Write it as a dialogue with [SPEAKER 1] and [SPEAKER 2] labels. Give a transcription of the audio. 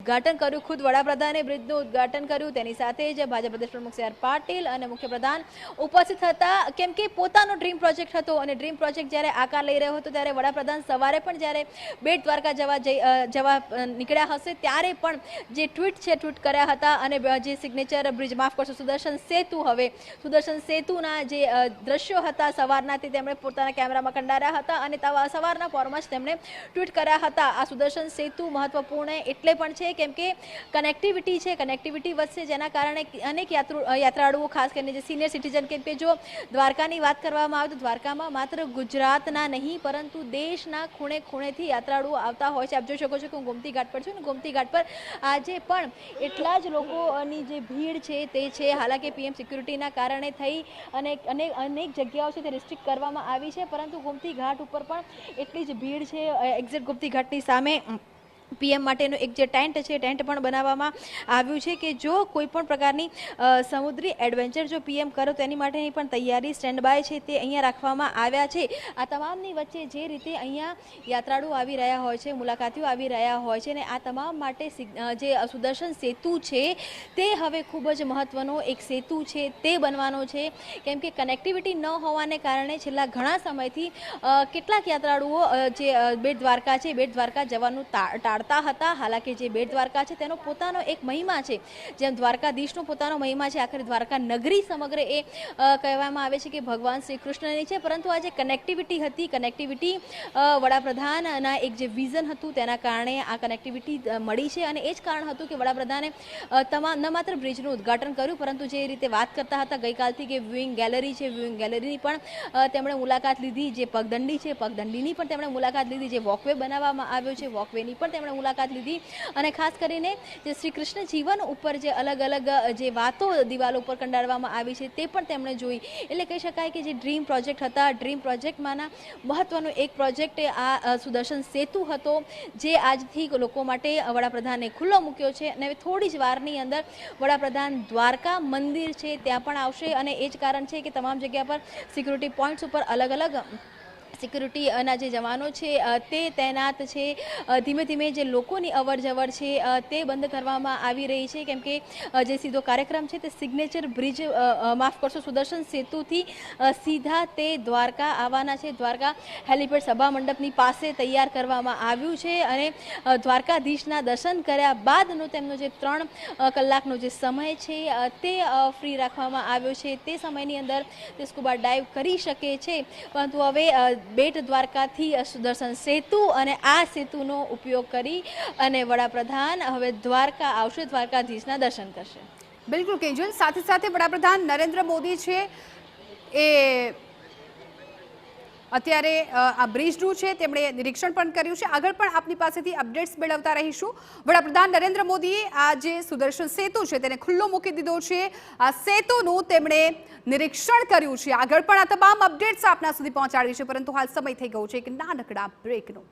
[SPEAKER 1] ઉદ્ઘાટન કર્યું, ખુદ વડાપ્રધાને બ્રિજનું ઉદ્ઘાટન કર્યું, તેની સાથે જ ભાજપ પ્રદેશ પ્રમુખ સી આર પાટીલ અને મુખ્યપ્રધાન ઉપસ્થિત હતા, કેમ કે પોતાનો ડ્રીમ પ્રોજેક્ટ હતો અને ડ્રીમ પ્રોજેક્ટ જ્યારે આકાર લઈ રહ્યો હતો ત્યારે વડાપ્રધાન સવારે પણ જ્યારે બેટ દ્વારકા જવા નીકળ્યા હશે ત્યારે પણ જે ટ્વીટ કર્યા હતા અને જે સિગ્નેચર બ્રિજ, માફ કરશો, સુદર્શન સેતુ, હવે સુદર્શન સેતુના જે દ્રશ્યો હતા સવારનાથી તેમણે પોતાના કેમેરામાં કંડાર્યા હતા અને સવારના પોરમાં જ તેમણે ટ્વીટ કર્યા હતા. આ સુદર્શન સેતુ મહત્વપૂર્ણ એટલે પણ છે કેમ કે કનેક્ટિવિટી છે, કનેક્ટિવિટી વધશે, જેના કારણે અનેક યાત્રાળુઓ, ખાસ કરીને જે સિનિયર સિટીઝન, કેમ કે જો દ્વારકાની વાત કરવામાં આવે તો દ્વારકામાં માત્ર ગુજરાતના નહીં પરંતુ દેશના ખૂણે ખૂણેથી યાત્રાળુઓ આવતા હોય છે. આપ જોઈ શકો છો કે હું ગોમતી ઘાટ પર છું ને ગોમતી ઘાટ પર આજે પણ એટલા જ લોકોની જે ભીડ છે તે છે. હાલાકી પીએમ સિક્યુરિટીના કારણે થઈ અને અનેક જગ્યાઓ છે તે રિસ્ટ્રિક્ટ કરવામાં આવી છે, પરંતુ ગોમતી ઘાટ ઉપર પણ એટલી જ ભીડ છે. એક્ઝેક્ટ ગોમતી ઘાટની સામે પીએમ માટેનું એક જે ટેન્ટ છે, ટેન્ટ પણ બનાવવામાં આવ્યું છે કે જો કોઈ પણ પ્રકારની સમુદ્રી એડવેન્ચર જો પીએમ કરો તેની માટેની પણ તૈયારી, સ્ટેન્ડ બાય છે તે અહીંયા રાખવામાં આવ્યા છે. આ તમામની વચ્ચે જે રીતે અહીંયા યાત્રાળુઓ આવી રહ્યા હોય છે, મુલાકાતીઓ આવી રહ્યા હોય છે, અને આ તમામ માટે જે સુદર્શન સેતુ છે તે હવે ખૂબ જ મહત્વનો એક સેતુ છે તે બનવાનો છે, કેમ કે કનેક્ટિવિટી ન હોવાને કારણે છેલ્લા ઘણા સમયથી કેટલાક યાત્રાળુઓ જે બેટ દ્વારકા છે, બેટ દ્વારકા જવાનું ટાળતા હતા. હાલાકી જે બેટ દ્વારકા છે તેનો પોતાનો એક મહિમા છે, જેમ દ્વારકાધીશનો પોતાનો મહિમા છે, આખરે દ્વારકા નગરી સમગ્ર એ કહેવામાં આવે છે કે ભગવાન શ્રી કૃષ્ણની છે, પરંતુ આ જે કનેક્ટિવિટી હતી, કનેક્ટિવિટી વડાપ્રધાનના એક જે વિઝન હતું તેના કારણે આ કનેક્ટિવિટી મળી છે અને એ જ કારણ હતું કે વડાપ્રધાને ન માત્ર બ્રિજનું ઉદ્ઘાટન કર્યું પરંતુ જે રીતે વાત કરતા હતા ગઈકાલથી કે વ્યુઇંગ ગેલેરી છે, વ્યુઇંગ ગેલેરીની પણ તેમણે મુલાકાત લીધી, જે પગદંડી છે પગદંડીની પણ તેમણે મુલાકાત લીધી, જે વોકવે બનાવવામાં આવ્યો છે વોકવેની પણ તેમણે મુલાકાત લીધી અને ખાસ કરીને જે શ્રી કૃષ્ણ જીવન ઉપર જે અલગ અલગ જે વાતો દિવાલો ઉપર કંડારવામાં આવી છે તે પણ તેમણે જોઈ. એટલે કહી શકાય કે જે ડ્રીમ પ્રોજેક્ટ હતા, ડ્રીમ પ્રોજેક્ટમાંના મહત્વનો એક પ્રોજેક્ટ આ સુદર્શન સેતુ હતો, જે આજથી લોકો માટે વડાપ્રધાને ખુલ્લો મૂક્યો છે અને થોડી જ વારની અંદર વડાપ્રધાન દ્વારકા મંદિર છે ત્યાં પણ આવશે અને એ જ કારણ છે કે તમામ જગ્યા પર સિક્યુરિટી પોઈન્ટ્સ ઉપર અલગ અલગ સિક્યુરિટીના જે જવાનો છે તે તૈનાત છે. ધીમે ધીમે જે લોકોની અવર જવર છે તે બંધ કરવામાં આવી રહી છે, કેમ કે જે સીધો કાર્યક્રમ છે તે સિગ્નેચર બ્રિજ, માફ કરશો, સુદર્શન સેતુથી સીધા તે દ્વારકા આવવાના છે. દ્વારકા હેલિપેડ સભા મંડપની પાસે તૈયાર કરવામાં આવ્યું છે અને દ્વારકાધીશના દર્શન કર્યા બાદનો તેમનો જે 3 કલાકનો જે સમય છે તે ફ્રી રાખવામાં આવ્યો છે. તે સમયની અંદર તે સ્કુબા ડાઇવ કરી શકે છે, પરંતુ હવે બેટ દ્વારકાથી સુદર્શન સેતુ અને આ સેતુનો ઉપયોગ કરી અને વડાપ્રધાન હવે દ્વારકા આવશે, દ્વારકાધીશના દર્શન કરશે.
[SPEAKER 2] બિલકુલ કેજલ, સાથે સાથે વડાપ્રધાન નરેન્દ્ર મોદી છે એ અત્યારે આ બ્રિજનું છે તેમણે નિરીક્ષણ પણ કર્યું છે. આગળ પણ આપની પાસેથી અપડેટ્સ મેળવતા રહીશું. વડાપ્રધાન નરેન્દ્ર મોદીએ આ જે સુદર્શન સેતુ છે તેને ખુલ્લો મૂકી દીધો છે. આ સેતુનું તેમણે નિરીક્ષણ કર્યું છે. આગળ પણ આ તમામ અપડેટ્સ આપના સુધી પહોંચાડી છે, પરંતુ હાલ સમય થઈ ગયો છે એક નાનકડા બ્રેકનો.